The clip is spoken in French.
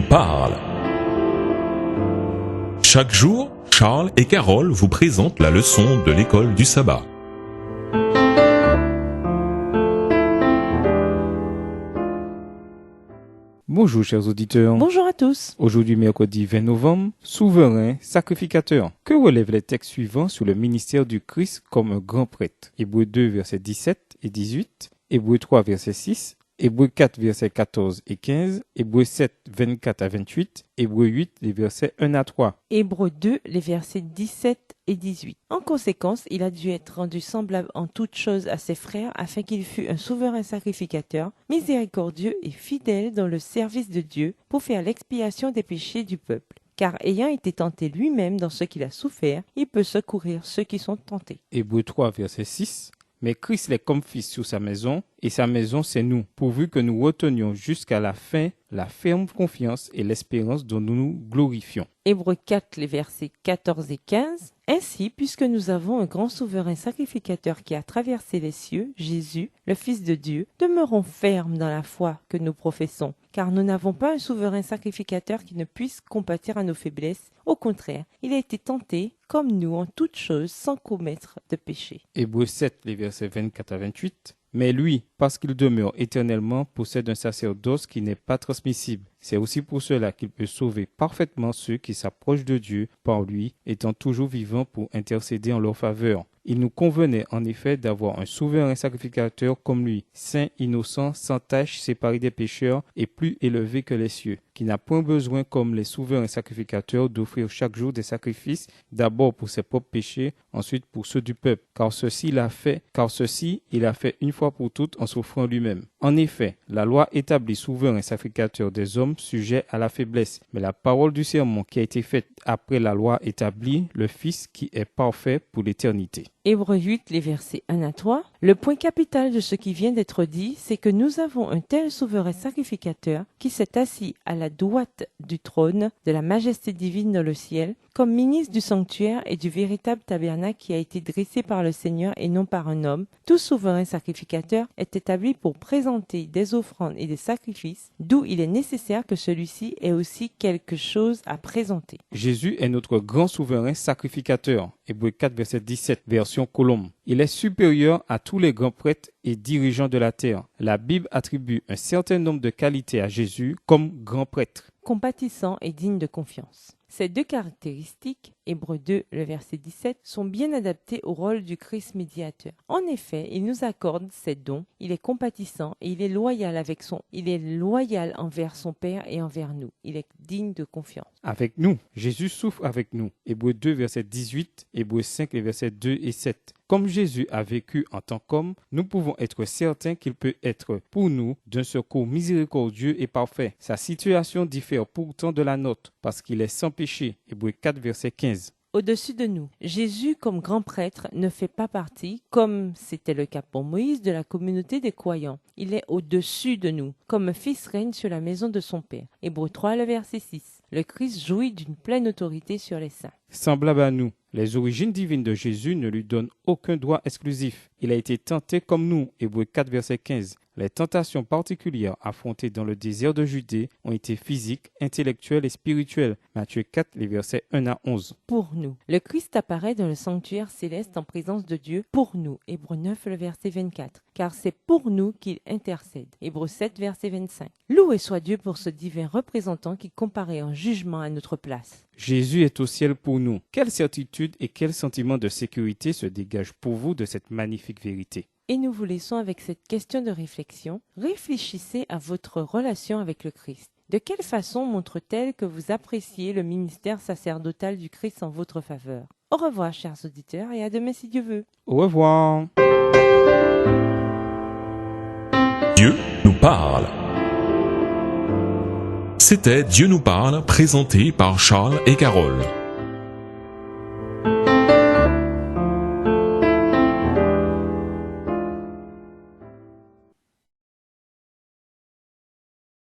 parle. Chaque jour, Charles et Carole vous présentent la leçon de l'école du sabbat. Bonjour chers auditeurs. Bonjour à tous. Aujourd'hui mercredi 20 novembre, souverain sacrificateur. Que relèvent les textes suivants sur le ministère du Christ comme un grand prêtre? Hébreux 2 versets 17 et 18, Hébreux 3 verset 6, Hébreux 4 versets 14 et 15, Hébreux 7 24 à 28, Hébreux 8 les versets 1 à 3. Hébreux 2, les versets 17 et 18. En conséquence, il a dû être rendu semblable en toutes choses à ses frères afin qu'il fût un souverain sacrificateur, miséricordieux et fidèle dans le service de Dieu pour faire l'expiation des péchés du peuple. Car ayant été tenté lui-même dans ce qu'il a souffert, il peut secourir ceux qui sont tentés. Hébreux 3 verset 6. Mais Christ est comme fils sur sa maison, et sa maison c'est nous, pourvu que nous retenions jusqu'à la fin la ferme confiance et l'espérance dont nous nous glorifions. Hébreux 4, les versets 14 et 15. Ainsi, puisque nous avons un grand souverain sacrificateur qui a traversé les cieux, Jésus, le Fils de Dieu, demeurons fermes dans la foi que nous professons, car nous n'avons pas un souverain sacrificateur qui ne puisse compatir à nos faiblesses. Au contraire, il a été tenté, comme nous, en toutes choses, sans commettre de péché. Hébreux 7, les versets 24 à 28. Mais lui, parce qu'il demeure éternellement, possède un sacerdoce qui n'est pas transmissible. C'est aussi pour cela qu'il peut sauver parfaitement ceux qui s'approchent de Dieu par lui, étant toujours vivant pour intercéder en leur faveur. Il nous convenait en effet d'avoir un souverain sacrificateur comme lui, saint, innocent, sans tache, séparé des pécheurs et plus élevé que les cieux, qui n'a point besoin comme les souverains sacrificateurs d'offrir chaque jour des sacrifices, d'abord pour ses propres péchés, ensuite pour ceux du peuple, car ceci il a fait une fois pour toutes en s'offrant lui-même. En effet, la loi établit souverain sacrificateur des hommes sujets à la faiblesse, mais la parole du serment qui a été faite après la loi établit le Fils qui est parfait pour l'éternité. Hébreux 8, les versets 1 à 3. Le point capital de ce qui vient d'être dit, c'est que nous avons un tel souverain sacrificateur qui s'est assis à la droite du trône de la majesté divine dans le ciel, comme ministre du sanctuaire et du véritable tabernacle qui a été dressé par le Seigneur et non par un homme. Tout souverain sacrificateur est établi pour présenter des offrandes et des sacrifices, d'où il est nécessaire que celui-ci ait aussi quelque chose à présenter. Jésus est notre grand souverain sacrificateur. Hébreux 4, verset 17, version Colombe. Il est supérieur à tous les grands prêtres et dirigeants de la terre. La Bible attribue un certain nombre de qualités à Jésus comme grand prêtre. Compatissant et digne de confiance. Ces deux caractéristiques, Hébreux 2, le verset 17, sont bien adaptées au rôle du Christ médiateur. En effet, il nous accorde ces dons, il est compatissant et il est loyal envers son Père et envers nous. Il est digne de confiance. Avec nous, Jésus souffre avec nous. Hébreux 2, verset 18, Hébreux 5, les versets 2 et 7. Comme Jésus a vécu en tant qu'homme, nous pouvons être certains qu'il peut être pour nous d'un secours miséricordieux et parfait. Sa situation diffère pourtant de la nôtre parce qu'il est sans péché. Hébreux 4, verset 15. Au-dessus de nous, Jésus, comme grand prêtre, ne fait pas partie, comme c'était le cas pour Moïse, de la communauté des croyants. Il est au-dessus de nous, comme un fils règne sur la maison de son Père. Hébreux 3, le verset 6. Le Christ jouit d'une pleine autorité sur les saints. Semblable à nous, les origines divines de Jésus ne lui donnent aucun droit exclusif. Il a été tenté comme nous, Hébreux 4, verset 15. Les tentations particulières affrontées dans le désert de Judée ont été physiques, intellectuelles et spirituelles. Matthieu 4, les versets 1 à 11. Pour nous, le Christ apparaît dans le sanctuaire céleste en présence de Dieu pour nous. Hébreux 9, le verset 24. Car c'est pour nous qu'il intercède. Hébreux 7, verset 25. Loué soit Dieu pour ce divin représentant qui comparaît en jugement à notre place. Jésus est au ciel pour nous. Quelle certitude et quel sentiment de sécurité se dégage pour vous de cette magnifique vérité? Et nous vous laissons avec cette question de réflexion. Réfléchissez à votre relation avec le Christ. De quelle façon montre-t-elle que vous appréciez le ministère sacerdotal du Christ en votre faveur? Au revoir, chers auditeurs, et à demain si Dieu veut. Au revoir. Dieu nous parle. C'était Dieu nous parle, présenté par Charles et Carole.